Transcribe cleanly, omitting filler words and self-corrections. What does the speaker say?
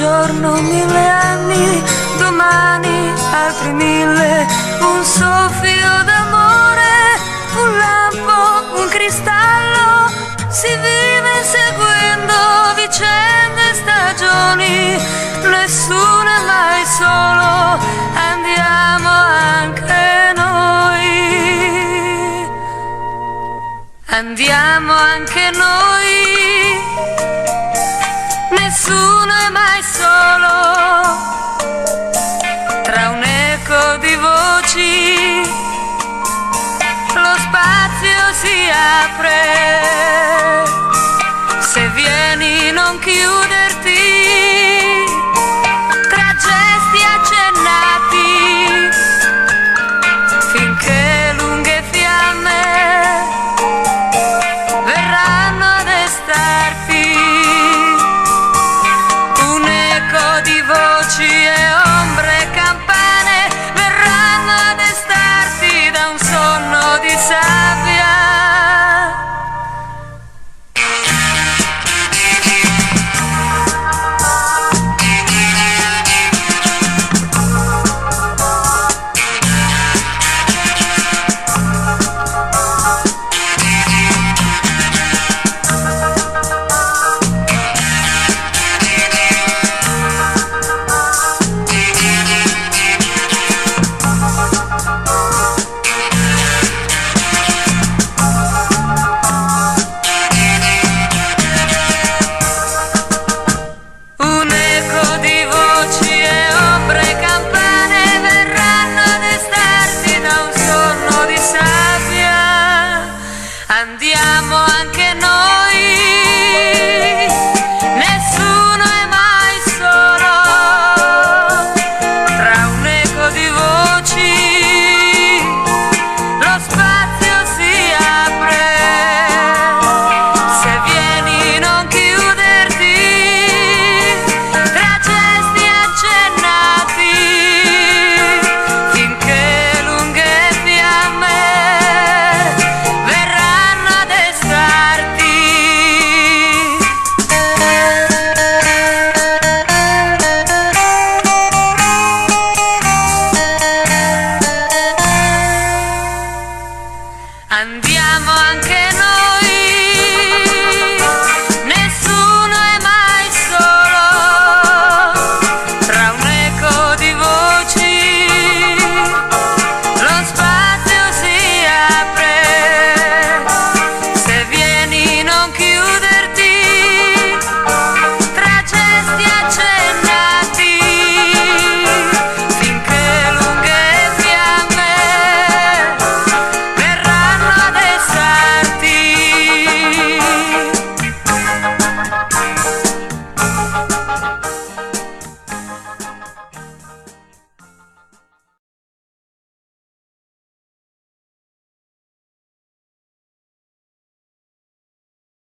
giorno 1000 anni, domani altri 1000, un soffio d'amore, un lampo, un cristallo, si vive seguendo vicende e stagioni, nessuno è mai solo, andiamo anche noi, andiamo anche noi. Nessuno è mai solo, tra un eco di voci lo spazio si apre, se vieni non chiuderti, tra gesti accennati, finché lunghe fiamme verranno a destarti. Voci e ombre, campane verranno a destarti da un sonno di sabbia. Andiamo anche noi, nessuno è mai solo, tra un eco di voci lo spazio si apre, se vieni non chiuderti, tra gesti accennati, finché lunghe fiamme andiamo anche